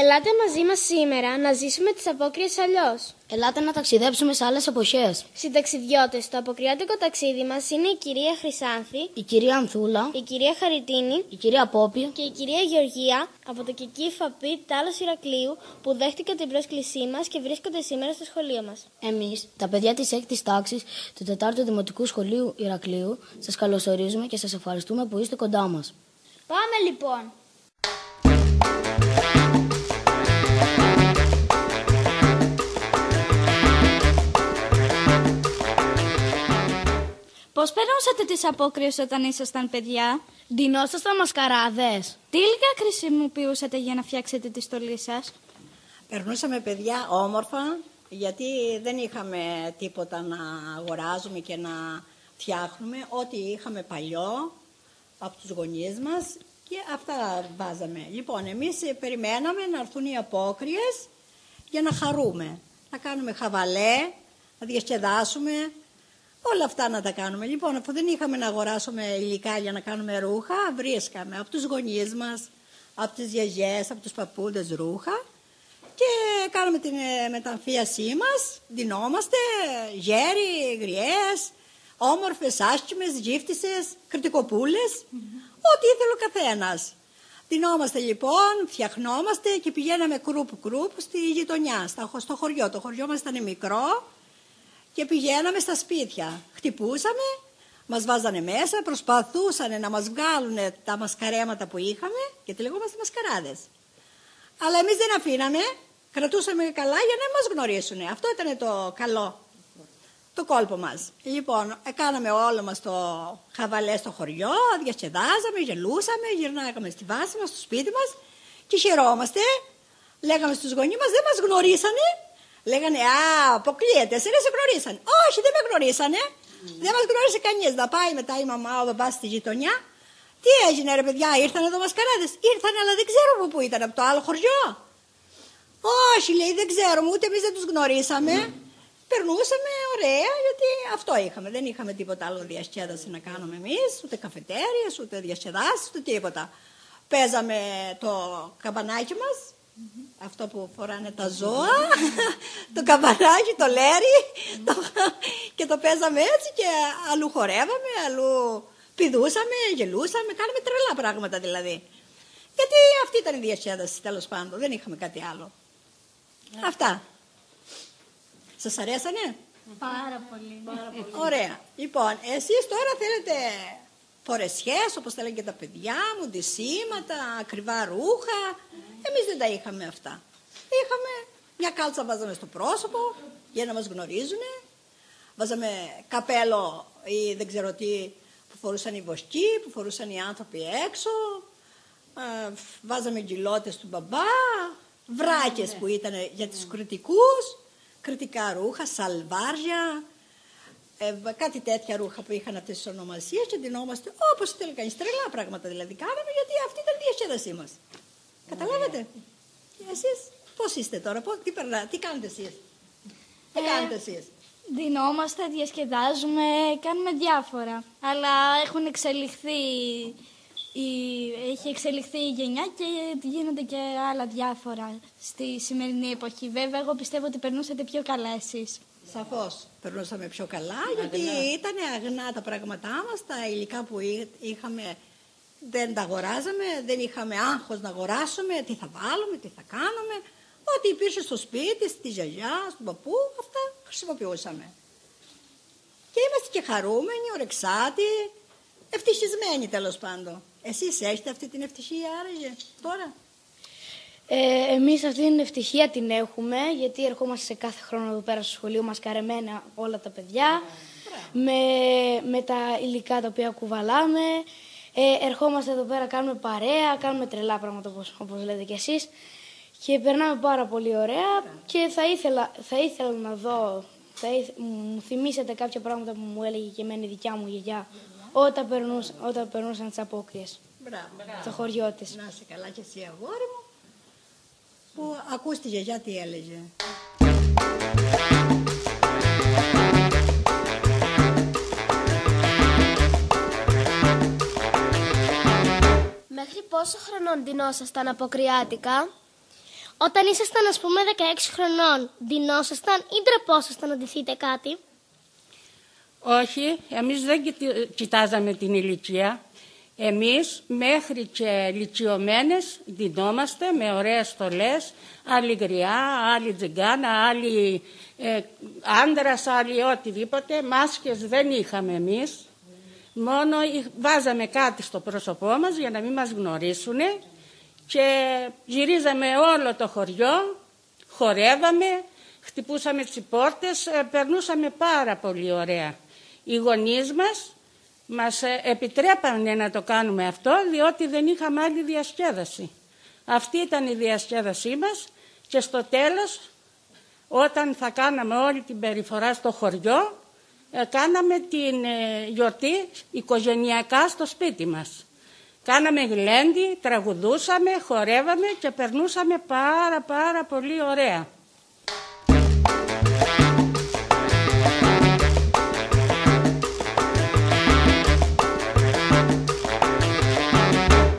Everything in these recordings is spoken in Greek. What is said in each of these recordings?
Ελάτε μαζί μας σήμερα να ζήσουμε τις απόκριες αλλιώς. Ελάτε να ταξιδέψουμε σε άλλες εποχές. Συνταξιδιώτες, το αποκριάτικο ταξίδι μας είναι η κυρία Χρυσάνθη, Η κυρία Ανθούλα, η κυρία Χαριτίνη η κυρία Πόπη και η κυρία Γεωργία από το ΚΚ ΦΑΠΗ Τάλος Ηρακλείου που δέχτηκαν την πρόσκλησή μας και βρίσκονται σήμερα στο σχολείο μας. Εμείς, τα παιδιά της 6ης τάξης του 4ου Δημοτικού Σχολείου Ηρακλείου, σας καλωσορίζουμε και σας ευχαριστούμε που είστε κοντά μας. Πάμε λοιπόν! Πώς περνούσατε τις απόκριες όταν ήσασταν παιδιά? Ντυνόσασταν μασκαράδες. Τι υλικά χρησιμοποιούσατε για να φτιάξετε τη στολή σας? Περνούσαμε παιδιά όμορφα, γιατί δεν είχαμε τίποτα να αγοράζουμε και να φτιάχνουμε. Ό,τι είχαμε παλιό από τους γονείς μας και αυτά βάζαμε. Λοιπόν, εμείς περιμέναμε να έρθουν οι απόκριες για να χαρούμε. Να κάνουμε χαβαλέ, να διασκεδάσουμε. Όλα αυτά να τα κάνουμε. Λοιπόν, αφού δεν είχαμε να αγοράσουμε υλικά για να κάνουμε ρούχα, βρίσκαμε από τους γονείς μας, από τις γιαγιές, από τους παππούδες ρούχα και κάναμε την μεταμφίασή μας. Ντυνόμαστε γέροι, γριές, όμορφες, άσκημες, γύφτισες, κριτικοπούλες, ό,τι ήθελε ο καθένας. Ντυνόμαστε λοιπόν, φτιαχνόμαστε και πηγαίναμε κρουπ στη γειτονιά, στο χωριό. Το χωριό μας ήταν μικρό. Και πηγαίναμε στα σπίτια, χτυπούσαμε, μας βάζανε μέσα, προσπαθούσαν να μας βγάλουν τα μασκαρέματα που είχαμε, γιατί λεγόμαστε μασκαράδες. Αλλά εμείς δεν αφήναμε, κρατούσαμε καλά για να μας γνωρίσουν. Αυτό ήταν το καλό, το κόλπο μας. Λοιπόν, κάναμε όλο μας το χαβαλέ στο χωριό, διασκεδάζαμε, γελούσαμε, γυρνάγαμε στη βάση μας, στο σπίτι μας και χαιρόμαστε. Λέγαμε στους γονείς μας, δεν μας γνωρίσανε. Λέγανε, αποκλείεται, σε δεν σε γνωρίσανε. Όχι, δεν με γνωρίσανε. Δεν μας γνώρισε κανείς. Να πάει μετά η μαμά, ο μπαμπάς στη γειτονιά. Τι έγινε ρε παιδιά, ήρθανε εδώ μασκαράδες? Ήρθανε, αλλά δεν ξέρουμε πού ήταν, από το άλλο χωριό. Όχι, λέει, δεν ξέρουμε, ούτε εμείς δεν τους γνωρίσαμε. Περνούσαμε ωραία, γιατί αυτό είχαμε. Δεν είχαμε τίποτα άλλο διασκέδαση να κάνουμε εμείς, ούτε καφετέριες, ούτε διασκεδάσεις, ούτε τίποτα. Παίζαμε το καμπανάκι μας. Αυτό που φοράνε τα ζώα, το καμπανάκι, το λέρι και το παίζαμε έτσι και αλλού χορεύαμε, αλλού πηδούσαμε, γελούσαμε, κάναμε τρελά πράγματα δηλαδή. Γιατί αυτή ήταν η διασκέδαση τέλος πάντων, δεν είχαμε κάτι άλλο. Αυτά. Σας αρέσανε? Πάρα πολύ. Ωραία. Λοιπόν, εσείς τώρα θέλετε φορεσιές, όπως τα λένε και τα παιδιά μου, ντυσίματα, ακριβά ρούχα. Εμείς δεν τα είχαμε αυτά. Είχαμε μια κάλτσα, βάζαμε στο πρόσωπο για να μας γνωρίζουν. Βάζαμε καπέλο ή δεν ξέρω τι που φορούσαν οι βοσκοί, που φορούσαν οι άνθρωποι έξω. Βάζαμε γκυλότες του μπαμπά, βράκες που ήταν για τους κριτικούς, κριτικά ρούχα, σαλβάρια, κάτι τέτοια ρούχα που είχαν αυτές τις ονομασίες και ντυνόμαστε όπως θέλει κανείς. Τρελά πράγματα δηλαδή κάναμε, γιατί αυτή ήταν η διασκέδασή μας. Καταλάβατε? Εσείς πώς είστε τώρα, τι κάνετε εσείς? Τι κάνετε εσείς? Ντυνόμαστε, διασκεδάζουμε, κάνουμε διάφορα. Αλλά έχει εξελιχθεί η γενιά και γίνονται και άλλα διάφορα στη σημερινή εποχή. Βέβαια, εγώ πιστεύω ότι περνούσατε πιο καλά εσείς. Σαφώς περνούσαμε πιο καλά, γιατί ήταν αγνά τα πράγματά μας, τα υλικά που είχαμε. Δεν τα αγοράζαμε, δεν είχαμε άγχος να αγοράσουμε, τι θα βάλουμε, τι θα κάνουμε. Ό,τι υπήρχε στο σπίτι, στη γιαγιά, στον παππού, αυτά χρησιμοποιούσαμε. Και είμαστε και χαρούμενοι, ορεξάτοι, ευτυχισμένοι τέλος πάντων. Εσείς έχετε αυτή την ευτυχία άραγε τώρα? Εμείς αυτή την ευτυχία την έχουμε, γιατί ερχόμαστε σε κάθε χρόνο εδώ πέρα στο σχολείο μας καρεμένα όλα τα παιδιά, με τα υλικά τα οποία κουβαλάμε. Ερχόμαστε εδώ πέρα, κάνουμε παρέα, κάνουμε τρελά πράγματα όπως λέτε κι εσείς και περνάμε πάρα πολύ ωραία και θα ήθελα να δω, μου θυμίσετε κάποια πράγματα που μου έλεγε και εμένα η δικιά μου γιαγιά όταν περνούσαν τις απόκριες στο χωριό της. Να είσαι καλά κι εσύ αγόρι μου, που ακούς τη γιαγιά τι έλεγε. Μέχρι πόσο χρονών ντυνόσασταν αποκριάτικα? Όταν ήσασταν, ας πούμε, 16 χρονών, ντυνόσασταν ή ντρεπόσασταν να ντυθείτε κάτι? Όχι, εμείς δεν κοιτάζαμε την ηλικία. Εμείς μέχρι και λυκειωμένες ντυνόμαστε με ωραίες στολές, άλλη γριά, άλλη τζιγκάνα, άλλη άντρας, άλλη οτιδήποτε. Μάσκες δεν είχαμε εμείς, μόνο βάζαμε κάτι στο πρόσωπό μας για να μην μας γνωρίσουν και γυρίζαμε όλο το χωριό, χορεύαμε, χτυπούσαμε τις πόρτες, περνούσαμε πάρα πολύ ωραία. Οι γονείς μας επιτρέπανε να το κάνουμε αυτό, διότι δεν είχαμε άλλη διασκέδαση. Αυτή ήταν η διασκέδασή μας και στο τέλος, όταν θα κάναμε όλη την περιφορά στο χωριό, κάναμε την γιορτή οικογενειακά στο σπίτι μας. Κάναμε γλέντι, τραγουδούσαμε, χορεύαμε και περνούσαμε πάρα πολύ ωραία.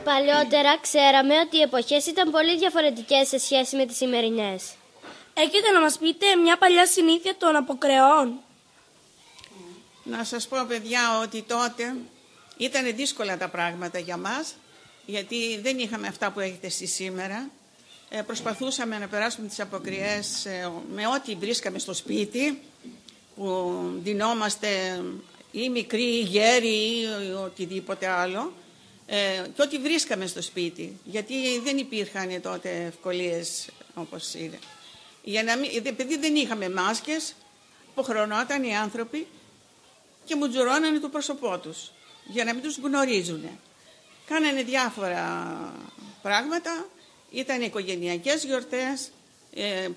Παλιότερα ξέραμε ότι οι εποχές ήταν πολύ διαφορετικές σε σχέση με τις σημερινές. Έχετε να μας πείτε μια παλιά συνήθεια των αποκρεών? Να σας πω, παιδιά, ότι τότε ήταν δύσκολα τα πράγματα για μας, γιατί δεν είχαμε αυτά που έχετε εσείς σήμερα. Προσπαθούσαμε να περάσουμε τις αποκριές με ό,τι βρίσκαμε στο σπίτι, που ντυνόμαστε ή μικροί ή γέροι ή οτιδήποτε άλλο, και ό,τι βρίσκαμε στο σπίτι, γιατί δεν υπήρχαν τότε ευκολίες όπως είναι. Επειδή δεν είχαμε μάσκες, υποχρεωνόταν οι άνθρωποι και μουτζουρώνανε το πρόσωπό τους, για να μην τους γνωρίζουν. Κάνανε διάφορα πράγματα, ήταν οικογενειακές γιορτές,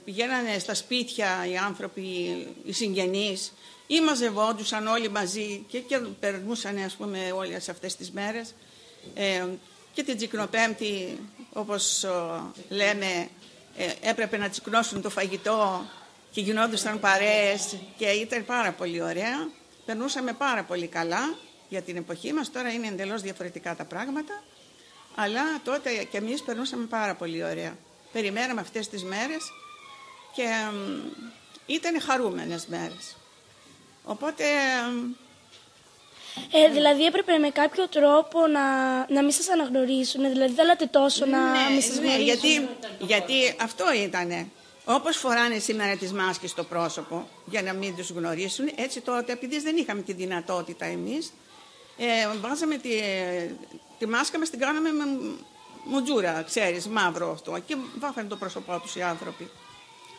πηγαίνανε στα σπίτια οι άνθρωποι, οι συγγενείς, ή μαζευόντουσαν όλοι μαζί και περνούσαν, ας πούμε, όλες αυτές τις μέρες. Και την Τσικνοπέμπτη, όπως λέμε, έπρεπε να τσικνώσουν το φαγητό και γινόντουσαν παρέες και ήταν πάρα πολύ ωραία. Περνούσαμε πάρα πολύ καλά για την εποχή μας. Τώρα είναι εντελώς διαφορετικά τα πράγματα, αλλά τότε και εμείς περνούσαμε πάρα πολύ ωραία. Περιμέναμε αυτές τις μέρες και ήταν χαρούμενες μέρες. Οπότε... δηλαδή έπρεπε με κάποιο τρόπο να μην σας αναγνωρίσουν, δηλαδή δεν λέτε τόσο να μην σας γνωρίσουν. Γιατί αυτό ήτανε. Όπως φοράνε σήμερα τις μάσκες στο πρόσωπο για να μην τους γνωρίσουν, έτσι τότε, επειδή δεν είχαμε τη δυνατότητα εμείς, βάζαμε τη μάσκα μας, την κάναμε με μουτζούρα, ξέρεις, μαύρο αυτό, και βάφανε το πρόσωπό τους οι άνθρωποι.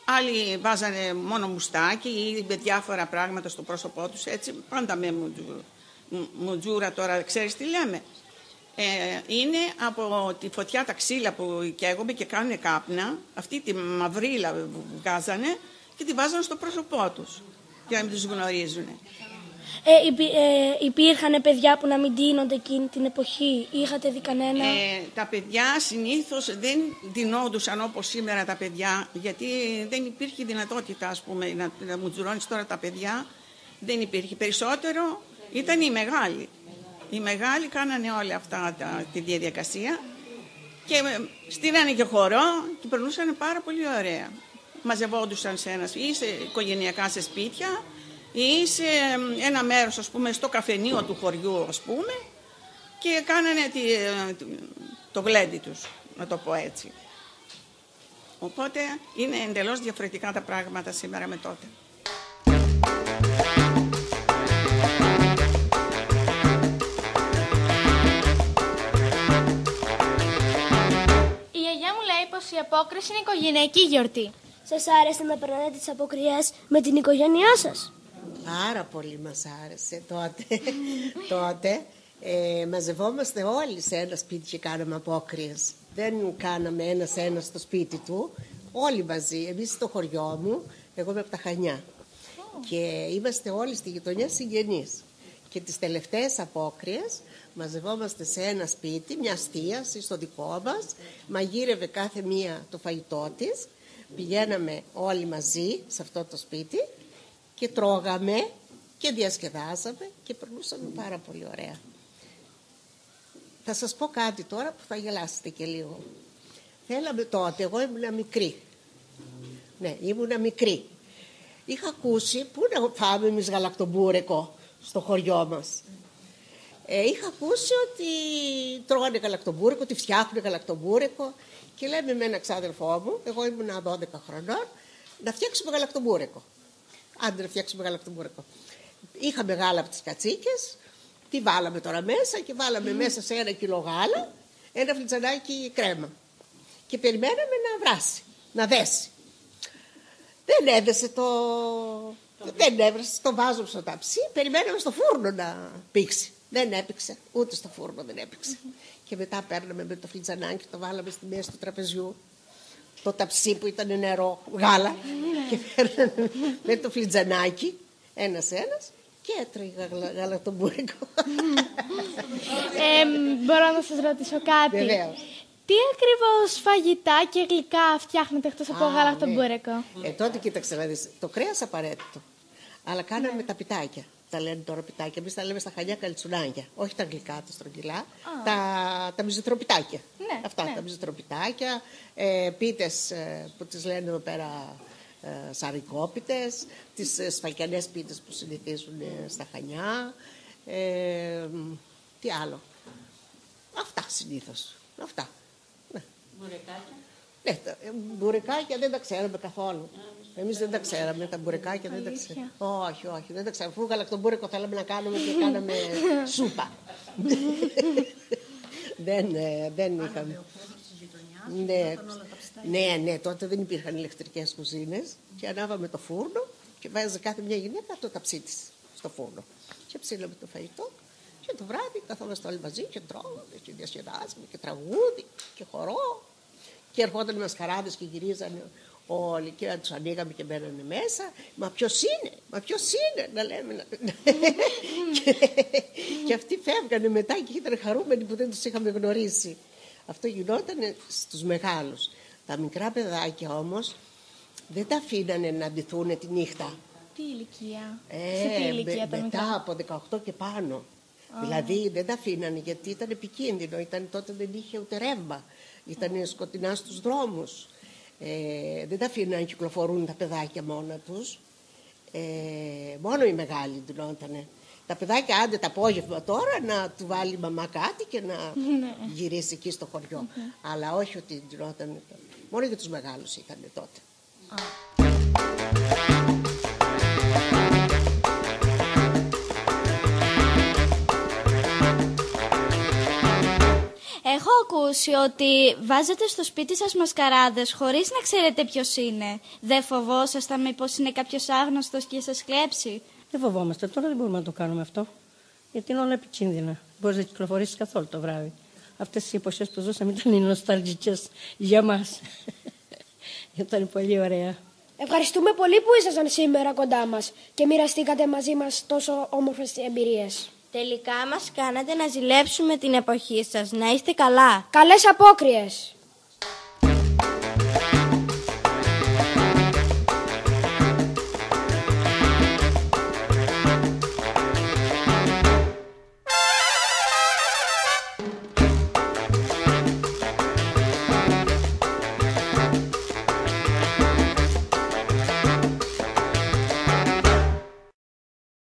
Άλλοι βάζανε μόνο μουστάκι ή με διάφορα πράγματα στο πρόσωπό τους, έτσι, πάντα με μουτζούρα. Τώρα ξέρεις τι λέμε? Είναι από τη φωτιά τα ξύλα που καίγομαι και κάνουν κάπνα, αυτή τη μαυρίλα που βγάζανε και τη βάζανε στο πρόσωπό τους για να μην τους γνωρίζουν. Υπήρχαν παιδιά που να μην ντύνονται εκείνη την εποχή? Είχατε δει κανένα? Τα παιδιά συνήθως δεν ντυνόντουσαν όπως σήμερα τα παιδιά, γιατί δεν υπήρχε δυνατότητα, ας πούμε, να μουτζουρώνεις τώρα τα παιδιά. Δεν υπήρχε. Περισσότερο ήταν οι μεγάλοι. Οι μεγάλοι κάνανε όλα αυτά τη διαδικασία και στείλανε και χορό και περνούσαν πάρα πολύ ωραία. Μαζευόντουσαν ή σε οικογενειακά σε σπίτια ή σε ένα μέρος, ας πούμε, στο καφενείο του χωριού, ας πούμε, και κάνανε το γλέντι τους, να το πω έτσι. Οπότε είναι εντελώς διαφορετικά τα πράγματα σήμερα με τότε. Η απόκριση είναι οικογενειακή γιορτή. Σας άρεσε να περνάτε τις αποκριές με την οικογένειά σας? Πάρα πολύ μας άρεσε τότε. Μαζευόμαστε όλοι σε ένα σπίτι και κάναμε απόκριες. Δεν κάναμε ένας στο σπίτι του, όλοι μαζί. Εμείς στο χωριό μου, εγώ είμαι από τα Χανιά. Και είμαστε όλοι στη γειτονιά συγγενείς. Και τις τελευταίες απόκριες μαζευόμαστε σε ένα σπίτι, μια εστίαση στο δικό μας, μαγείρευε κάθε μία το φαγητό της, πηγαίναμε όλοι μαζί σε αυτό το σπίτι και τρώγαμε και διασκεδάζαμε και περνούσαμε πάρα πολύ ωραία. Θα σας πω κάτι τώρα που θα γελάσετε και λίγο. θέλαμε τότε, εγώ ήμουνα μικρή. Ναι, ήμουνα μικρή. Είχα ακούσει, πού να φάμε εμείς γαλακτομπούρεκο στο χωριό μας. Είχα ακούσει ότι τρώνε γαλακτομπούρεκο, ότι φτιάχνουν γαλακτομπούρεκο και λέμε με έναν ξάδελφό μου, εγώ ήμουνα 12 χρονών, να φτιάξουμε γαλακτομπούρεκο. Άντε να φτιάξουμε γαλακτομπούρεκο. Είχαμε γάλα από τις κατσίκες, τι βάλαμε τώρα μέσα και βάλαμε μέσα σε 1 κιλό γάλα, ένα φλιτζανάκι κρέμα. Και περιμέναμε να βράσει, να δέσει. Δεν έδεσε δεν έβρασε, το βάζουμε στο ταψί, περιμέναμε στο φούρνο να πήξει. Δεν έπηξε, ούτε στο φούρνο δεν έπηξε. Και μετά παίρναμε με το φλιτζανάκι, το βάλαμε στη μέση του τραπεζιού, το ταψί που ήταν νερό, γάλα, και παίρναμε με το φλιτζανάκι, ένας-ένας, και έτρωγε γαλακτομπούρικο. Μπορώ να σας ρωτήσω κάτι? Βεβαίως. Τι ακριβώς φαγητά και γλυκά φτιάχνετε εκτός από γαλακτομπούρικο? Τότε κοίταξε να δεις, το κρέας απαραίτητο, αλλά κάναμε τα πιτάκια. Τα λένε τώρα πιτάκια. Εμείς τα λέμε στα Χανιά καλτσουνάκια. Όχι τα γλυκά, τα στρογγυλά. Τα μυζοτροπιτάκια. Αυτά τα μυζοτροπιτάκια. Πίτες που τις λένε εδώ πέρα σαρικόπιτες. Τις σφακιανές πίτες που συνηθίζουν στα Χανιά. Τι άλλο. Αυτά συνήθως. Αυτά. Μπουρεκάκια. Ναι, μπουρεκάκια δεν τα ξέραμε καθόλου. Εμείς δεν τα ξέραμε, τα μπουρεκάκια δεν τα ξέραμε. Όχι, δεν τα ξέραμε. Αφού γαλακτομπούρεκο θέλαμε να κάνουμε και κάναμε σούπα. Δεν είχαμε. Ναι, τότε δεν υπήρχαν ηλεκτρικές κουζίνες και ανάβαμε το φούρνο και βάζε κάθε μια γυναίκα το ταψί της στο φούρνο. Και ψήναμε το φαγητό και το βράδυ καθόμαστε όλοι μαζί και τρώγαμε και διασκεδάζαμε και τραγούδι και χορό. Και ερχόταν οι μασκαράδες και γυρίζανε όλοι και τους ανοίγαμε και μπαίνανε μέσα. Μα ποιος είναι, να λέμε. Και αυτοί φεύγανε μετά και ήταν χαρούμενοι που δεν τους είχαμε γνωρίσει. Αυτό γινόταν στους μεγάλους. Τα μικρά παιδάκια όμως δεν τα αφήνανε να ντυθούν τη νύχτα. Τι ηλικία? Σε τι ηλικία τα μικρά? Μετά από 18 και πάνω. Δηλαδή δεν τα αφήνανε γιατί ήταν επικίνδυνο. Τότε δεν είχε ούτε ρεύμα. Ήταν σκοτεινά στους δρόμους. Δεν τα αφήνανε να κυκλοφορούν τα παιδάκια μόνα τους. Μόνο οι μεγάλοι ντυνότανε. Τα παιδάκια άντε το απόγευμα τώρα να του βάλει η μαμά κάτι και να γυρίσει εκεί στο χωριό. Αλλά όχι ότι ντυνότανε. Μόνο για τους μεγάλους ήταν τότε. Έχω ακούσει ότι βάζετε στο σπίτι σας μασκαράδες χωρίς να ξέρετε ποιος είναι. Δεν φοβόσασταν μήπως είναι κάποιος άγνωστος και σας κλέψει? Δεν φοβόμαστε. Τώρα δεν μπορούμε να το κάνουμε αυτό. Γιατί είναι όλα επικίνδυνα. Μπορείς να κυκλοφορήσεις καθόλου το βράδυ. Αυτές οι εποχές που ζούσαμε ήταν οι νοσταλγικές για μας. Ήταν πολύ ωραία. Ευχαριστούμε πολύ που ήσασταν σήμερα κοντά μας και μοιραστήκατε μαζί μας τόσο όμορφες εμπειρίες. Τελικά μας κάνατε να ζηλέψουμε την εποχή σας. Να είστε καλά. Καλές απόκριες.